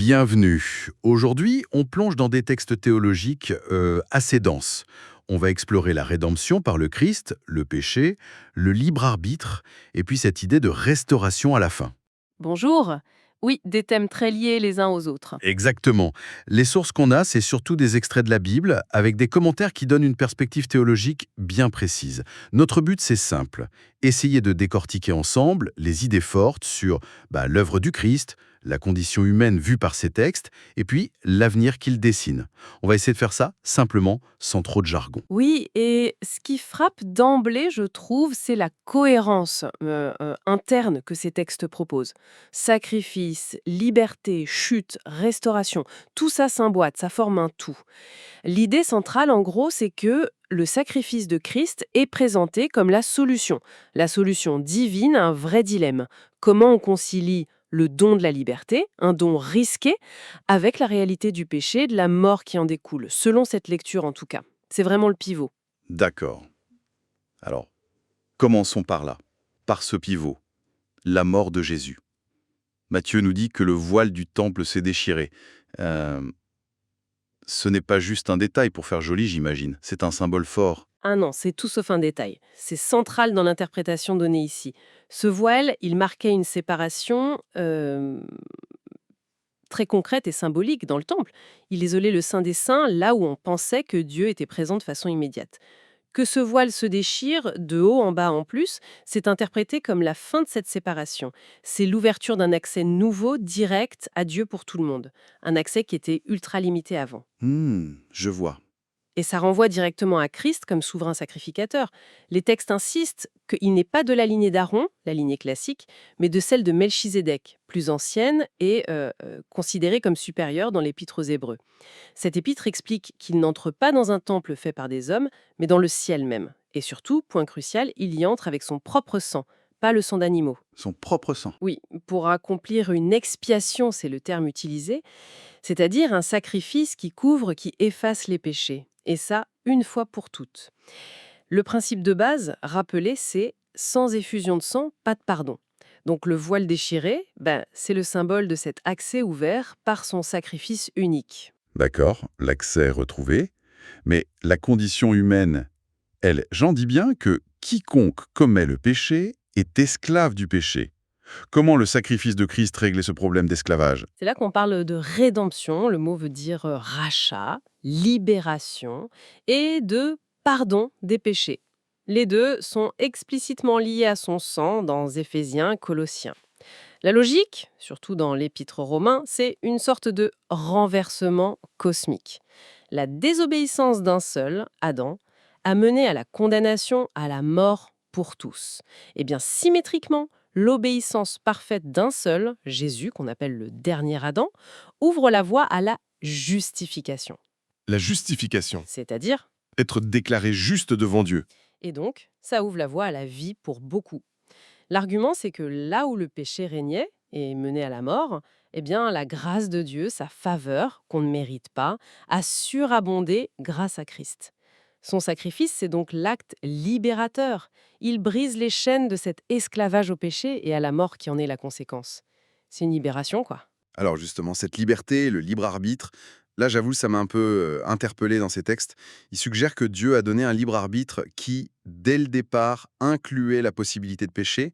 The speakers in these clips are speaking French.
Bienvenue. Aujourd'hui, on plonge dans des textes théologiques assez denses. On va explorer la rédemption par le Christ, le péché, le libre arbitre, et puis cette idée de restauration à la fin. Bonjour. Oui, des thèmes très liés les uns aux autres. Exactement. Les sources qu'on a, c'est surtout des extraits de la Bible, avec des commentaires qui donnent une perspective théologique bien précise. Notre but, c'est simple. Essayer de décortiquer ensemble les idées fortes sur l'œuvre du Christ, la condition humaine vue par ces textes, et puis l'avenir qu'il dessine. On va essayer de faire ça simplement, sans trop de jargon. Oui, et ce qui frappe d'emblée, je trouve, c'est la cohérence interne que ces textes proposent. Sacrifice, liberté, chute, restauration, tout ça s'emboîte, ça forme un tout. L'idée centrale, en gros, c'est que le sacrifice de Christ est présenté comme la solution divine à un vrai dilemme. Comment on concilie le don de la liberté, un don risqué, avec la réalité du péché, de la mort qui en découle, selon cette lecture en tout cas. C'est vraiment le pivot. D'accord. Alors, commençons par là, par ce pivot, la mort de Jésus. Matthieu nous dit que le voile du temple s'est déchiré. Euh, Ce n'est pas juste un détail pour faire joli, j'imagine. C'est un symbole fort. Ah non, c'est tout sauf un détail. C'est central dans l'interprétation donnée ici. Ce voile, il marquait une séparation très concrète et symbolique dans le temple. Il isolait le Saint des Saints là où on pensait que Dieu était présent de façon immédiate. Que ce voile se déchire, de haut en bas en plus, c'est interprété comme la fin de cette séparation. C'est l'ouverture d'un accès nouveau, direct, à Dieu pour tout le monde. Un accès qui était ultra limité avant. Je vois. Et ça renvoie directement à Christ comme souverain sacrificateur. Les textes insistent qu'il n'est pas de la lignée d'Aaron, la lignée classique, mais de celle de Melchizedek, plus ancienne et considérée comme supérieure dans l'épître aux Hébreux. Cet épître explique qu'il n'entre pas dans un temple fait par des hommes, mais dans le ciel même. Et surtout, point crucial, il y entre avec son propre sang, pas le sang d'animaux. Son propre sang. Oui, pour accomplir une expiation, c'est le terme utilisé, c'est-à-dire un sacrifice qui couvre, qui efface les péchés. Et ça, une fois pour toutes. Le principe de base, rappelé, c'est sans effusion de sang, pas de pardon. Donc le voile déchiré, c'est le symbole de cet accès ouvert par son sacrifice unique. D'accord, l'accès est retrouvé. Mais la condition humaine, elle, j'en dis bien que quiconque commet le péché est esclave du péché. Comment le sacrifice de Christ réglait ce problème d'esclavage? C'est là qu'on parle de rédemption, le mot veut dire rachat, libération, et de pardon des péchés. Les deux sont explicitement liés à son sang dans Éphésiens, Colossiens. La logique, surtout dans l'épître aux Romains, c'est une sorte de renversement cosmique. La désobéissance d'un seul, Adam, a mené à la condamnation, à la mort pour tous. Et bien symétriquement, l'obéissance parfaite d'un seul, Jésus, qu'on appelle le dernier Adam, ouvre la voie à la justification. La justification, C'est-à-dire, être déclaré juste devant Dieu. et donc, ça ouvre la voie à la vie pour beaucoup. L'argument, c'est que là où le péché régnait et menait à la mort, eh bien, la grâce de Dieu, sa faveur, qu'on ne mérite pas, a surabondé grâce à Christ. Son sacrifice, c'est donc l'acte libérateur. Il brise les chaînes de cet esclavage au péché et à la mort qui en est la conséquence. C'est une libération, quoi. Alors justement, cette liberté, le libre arbitre, là j'avoue, ça m'a un peu interpellé dans ces textes. Il suggère que Dieu a donné un libre arbitre qui, dès le départ, incluait la possibilité de pécher.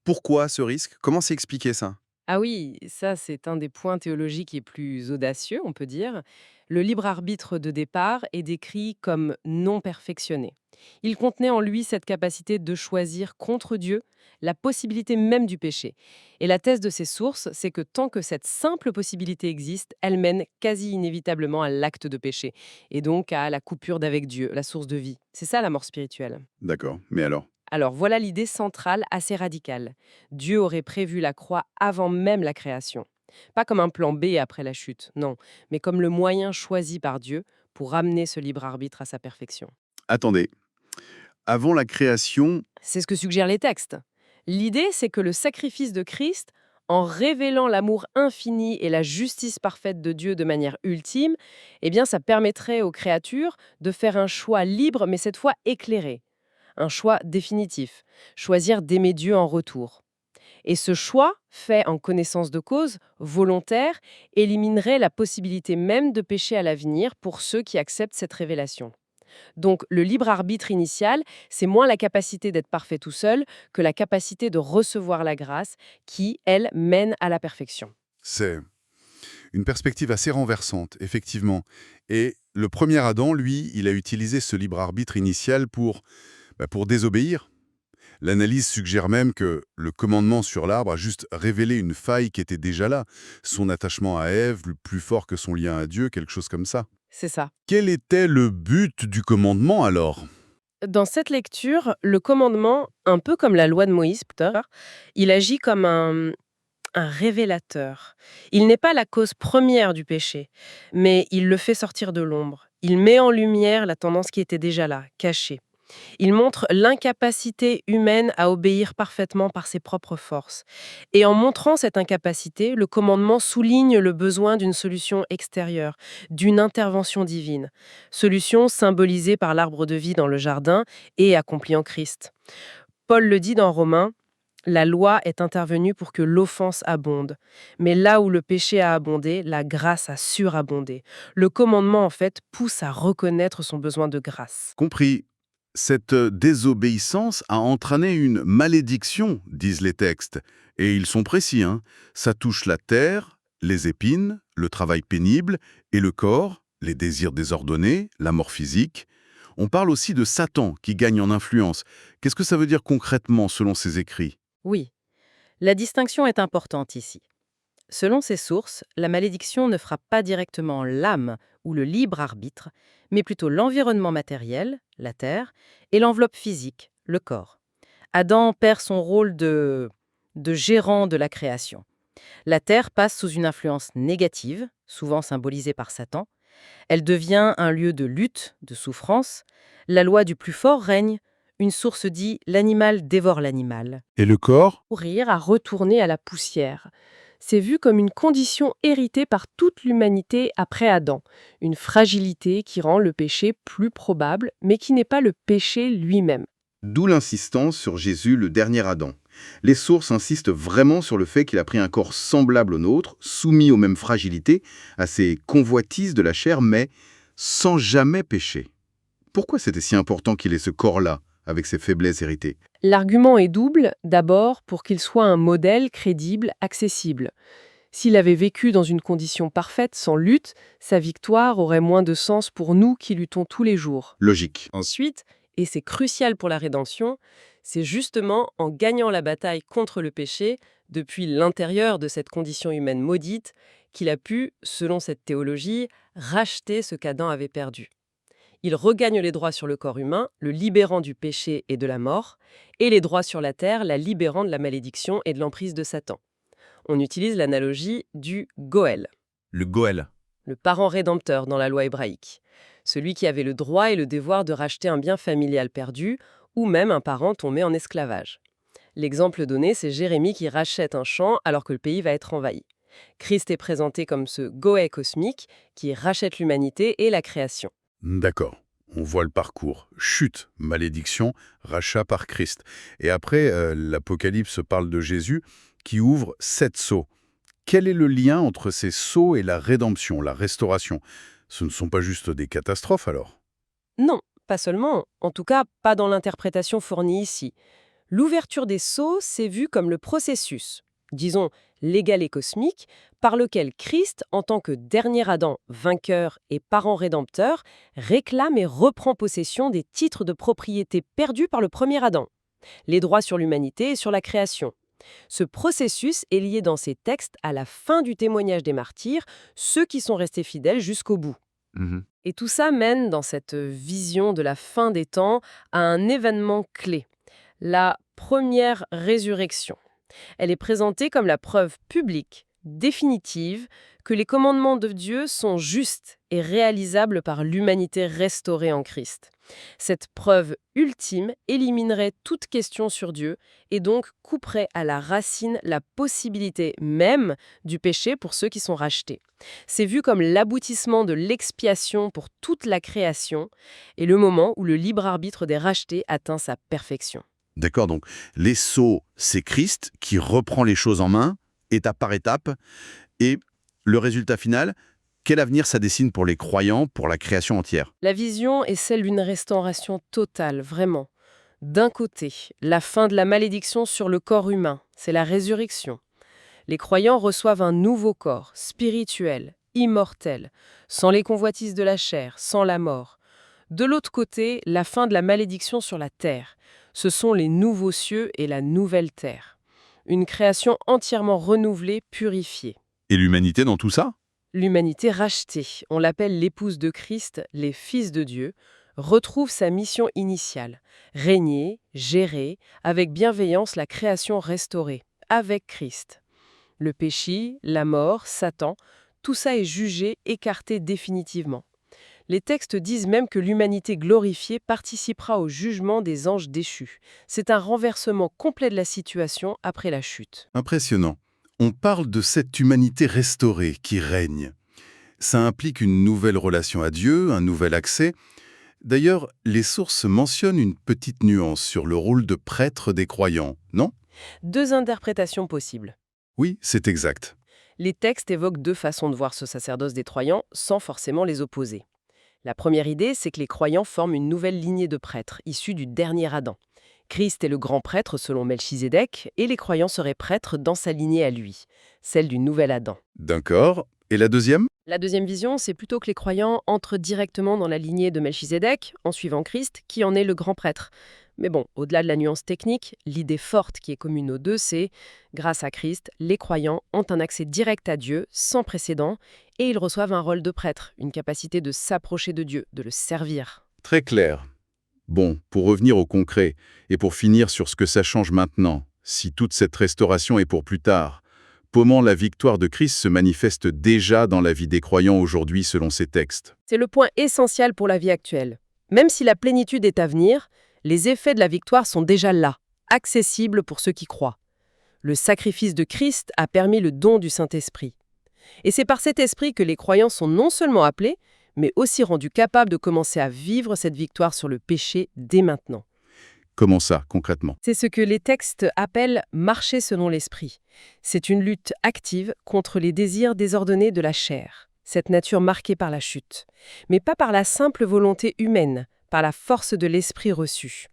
Pourquoi ce risque? Comment c'est expliqué ça? Ah oui, ça c'est un des points théologiques les plus audacieux, on peut dire. Le libre arbitre de départ est décrit comme non perfectionné. Il contenait en lui cette capacité de choisir contre Dieu la possibilité même du péché. Et la thèse de ces sources, c'est que tant que cette simple possibilité existe, elle mène quasi inévitablement à l'acte de péché, et donc à la coupure d'avec Dieu, la source de vie. C'est ça la mort spirituelle. D'accord, mais alors? Alors voilà l'idée centrale assez radicale. Dieu aurait prévu la croix avant même la création. Pas comme un plan B après la chute, non, mais comme le moyen choisi par Dieu pour ramener ce libre arbitre à sa perfection. Attendez, avant la création, C'est ce que suggèrent les textes. L'idée, c'est que le sacrifice de Christ, en révélant l'amour infini et la justice parfaite de Dieu de manière ultime, eh bien ça permettrait aux créatures de faire un choix libre mais cette fois éclairé. Un choix définitif. Choisir d'aimer Dieu en retour. Et ce choix, fait en connaissance de cause, volontaire, éliminerait la possibilité même de pécher à l'avenir pour ceux qui acceptent cette révélation. Donc le libre arbitre initial, c'est moins la capacité d'être parfait tout seul que la capacité de recevoir la grâce qui, elle, mène à la perfection. C'est une perspective assez renversante, effectivement. Et le premier Adam, lui, il a utilisé ce libre arbitre initial pour désobéir. L'analyse suggère même que le commandement sur l'arbre a juste révélé une faille qui était déjà là, son attachement à Ève, plus fort que son lien à Dieu, quelque chose comme ça. C'est ça. Quel était le but du commandement alors? Dans cette lecture, le commandement, un peu comme la loi de Moïse, peut-être, il agit comme un révélateur. Il n'est pas la cause première du péché, mais il le fait sortir de l'ombre. Il met en lumière la tendance qui était déjà là, cachée. Il montre l'incapacité humaine à obéir parfaitement par ses propres forces. Et en montrant cette incapacité, le commandement souligne le besoin d'une solution extérieure, d'une intervention divine. Solution symbolisée par l'arbre de vie dans le jardin et accomplie en Christ. Paul le dit dans Romains, la loi est intervenue pour que l'offense abonde. Mais là où le péché a abondé, la grâce a surabondé. Le commandement, en fait, pousse à reconnaître son besoin de grâce. Compris. Cette désobéissance a entraîné une malédiction, disent les textes. Et ils sont précis, hein. Ça touche la terre, les épines, le travail pénible et le corps, les désirs désordonnés, la mort physique. On parle aussi de Satan qui gagne en influence. Qu'est-ce que ça veut dire concrètement selon ces écrits? Oui, la distinction est importante ici. Selon ces sources, la malédiction ne frappe pas directement l'âme ou le libre arbitre, mais plutôt l'environnement matériel, la terre, et l'enveloppe physique, le corps. Adam perd son rôle de gérant de la création. La terre passe sous une influence négative, souvent symbolisée par Satan. Elle devient un lieu de lutte, de souffrance. La loi du plus fort règne. Une source dit « l'animal dévore l'animal ». Et le corps? Courir à retourner à la poussière. C'est vu comme une condition héritée par toute l'humanité après Adam, une fragilité qui rend le péché plus probable, mais qui n'est pas le péché lui-même. D'où l'insistance sur Jésus, le dernier Adam. Les sources insistent vraiment sur le fait qu'il a pris un corps semblable au nôtre, soumis aux mêmes fragilités, à ces convoitises de la chair, mais sans jamais pécher. Pourquoi c'était si important qu'il ait ce corps-là, avec ses faiblesses héritées? L'argument est double, d'abord pour qu'il soit un modèle crédible, accessible. S'il avait vécu dans une condition parfaite, sans lutte, sa victoire aurait moins de sens pour nous qui luttons tous les jours. Logique. Ensuite, et c'est crucial pour la rédemption, c'est justement en gagnant la bataille contre le péché, depuis l'intérieur de cette condition humaine maudite, qu'il a pu, selon cette théologie, racheter ce qu'Adam avait perdu. Il regagne les droits sur le corps humain, le libérant du péché et de la mort, et les droits sur la terre, la libérant de la malédiction et de l'emprise de Satan. On utilise l'analogie du Goël, Le Goël. le parent rédempteur dans la loi hébraïque, celui qui avait le droit et le devoir de racheter un bien familial perdu ou même un parent tombé en esclavage. L'exemple donné, c'est Jérémie qui rachète un champ alors que le pays va être envahi. Christ est présenté comme ce Goël cosmique qui rachète l'humanité et la création. D'accord. On voit le parcours. Chute, malédiction, rachat par Christ. Et après, l'Apocalypse parle de Jésus qui ouvre 7 sceaux. Quel est le lien entre ces sceaux et la rédemption, la restauration? Ce ne sont pas juste des catastrophes alors? Non, pas seulement, en tout cas pas dans l'interprétation fournie ici. L'ouverture des sceaux, c'est vu comme le processus, disons légal et cosmique, par lequel Christ, en tant que dernier Adam, vainqueur et parent rédempteur, réclame et reprend possession des titres de propriété perdus par le premier Adam, les droits sur l'humanité et sur la création. Ce processus est lié dans ces textes à la fin du témoignage des martyrs, ceux qui sont restés fidèles jusqu'au bout. Et tout ça mène, dans cette vision de la fin des temps, à un événement clé, la première résurrection. Elle est présentée comme la preuve publique, définitive, que les commandements de Dieu sont justes et réalisables par l'humanité restaurée en Christ. Cette preuve ultime éliminerait toute question sur Dieu et donc couperait à la racine la possibilité même du péché pour ceux qui sont rachetés. C'est vu comme l'aboutissement de l'expiation pour toute la création et le moment où le libre arbitre des rachetés atteint sa perfection. D'accord, donc les sceaux, c'est Christ qui reprend les choses en main, étape par étape, et le résultat final, quel avenir ça dessine pour les croyants, pour la création entière? La vision est celle d'une restauration totale, vraiment. D'un côté, la fin de la malédiction sur le corps humain, c'est la résurrection. Les croyants reçoivent un nouveau corps, spirituel, immortel, sans les convoitises de la chair, sans la mort. De l'autre côté, la fin de la malédiction sur la terre. Ce sont les nouveaux cieux et la nouvelle terre. Une création entièrement renouvelée, purifiée. Et l'humanité dans tout ça? L'humanité rachetée, on l'appelle l'épouse de Christ, les fils de Dieu, retrouve sa mission initiale, régner, gérer, avec bienveillance la création restaurée, avec Christ. Le péché, la mort, Satan, tout ça est jugé, écarté définitivement. Les textes disent même que l'humanité glorifiée participera au jugement des anges déchus. C'est un renversement complet de la situation après la chute. Impressionnant. On parle de cette humanité restaurée qui règne. Ça implique une nouvelle relation à Dieu, un nouvel accès. D'ailleurs, les sources mentionnent une petite nuance sur le rôle de prêtre des croyants, non? Deux interprétations possibles. Oui, c'est exact. Les textes évoquent deux façons de voir ce sacerdoce des croyants sans forcément les opposer. La première idée, c'est que les croyants forment une nouvelle lignée de prêtres, issus du dernier Adam. Christ est le grand prêtre selon Melchizedek, et les croyants seraient prêtres dans sa lignée à lui, celle du nouvel Adam. D'accord. Et la deuxième? La deuxième vision, c'est plutôt que les croyants entrent directement dans la lignée de Melchizedek, en suivant Christ, qui en est le grand prêtre. Mais bon, au-delà de la nuance technique, l'idée forte qui est commune aux deux, c'est grâce à Christ, les croyants ont un accès direct à Dieu, sans précédent, et ils reçoivent un rôle de prêtre, une capacité de s'approcher de Dieu, de le servir. Très clair. Bon, pour revenir au concret, et pour finir sur ce que ça change maintenant, si toute cette restauration est pour plus tard, comment la victoire de Christ se manifeste déjà dans la vie des croyants aujourd'hui selon ces textes? C'est le point essentiel pour la vie actuelle. Même si la plénitude est à venir, les effets de la victoire sont déjà là, accessibles pour ceux qui croient. Le sacrifice de Christ a permis le don du Saint-Esprit. Et c'est par cet esprit que les croyants sont non seulement appelés, mais aussi rendus capables de commencer à vivre cette victoire sur le péché dès maintenant. Comment ça, concrètement? C'est ce que les textes appellent « marcher selon l'esprit ». C'est une lutte active contre les désirs désordonnés de la chair, cette nature marquée par la chute, mais pas par la simple volonté humaine, par la force de l'esprit reçu.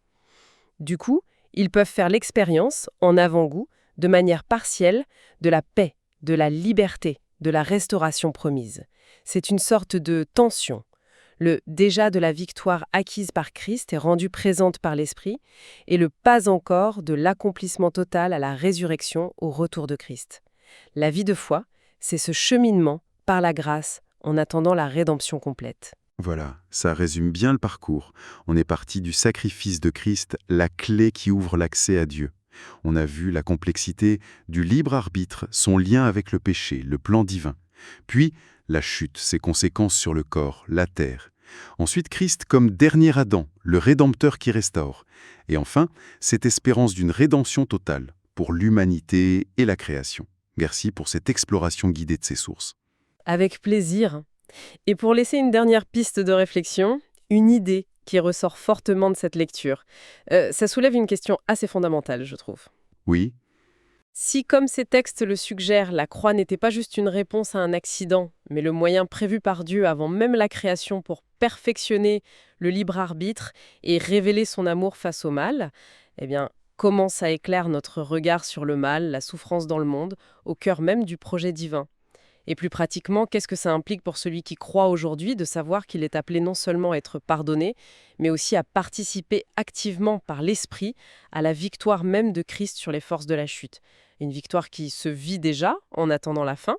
Du coup, ils peuvent faire l'expérience, en avant-goût, de manière partielle, de la paix, de la liberté, de la restauration promise. C'est une sorte de tension. Le déjà de la victoire acquise par Christ est rendu présente par l'Esprit, et le pas encore de l'accomplissement total à la résurrection au retour de Christ. La vie de foi, c'est ce cheminement par la grâce en attendant la rédemption complète. Voilà, ça résume bien le parcours. On est parti du sacrifice de Christ, la clé qui ouvre l'accès à Dieu. On a vu la complexité du libre arbitre, son lien avec le péché, le plan divin. Puis, la chute, ses conséquences sur le corps, la terre. Ensuite, Christ comme dernier Adam, le Rédempteur qui restaure. Et enfin, cette espérance d'une rédemption totale pour l'humanité et la création. Merci pour cette exploration guidée de ces sources. Avec plaisir. Et pour laisser une dernière piste de réflexion, une idée qui ressort fortement de cette lecture. Ça soulève une question assez fondamentale, je trouve. Oui, Si, comme ces textes le suggèrent, la croix n'était pas juste une réponse à un accident, mais le moyen prévu par Dieu avant même la création pour perfectionner le libre arbitre et révéler son amour face au mal, eh bien, comment ça éclaire notre regard sur le mal, la souffrance dans le monde, au cœur même du projet divin? Et plus pratiquement, qu'est-ce que ça implique pour celui qui croit aujourd'hui de savoir qu'il est appelé non seulement à être pardonné, mais aussi à participer activement par l'Esprit à la victoire même de Christ sur les forces de la chute? Une victoire qui se vit déjà en attendant la fin,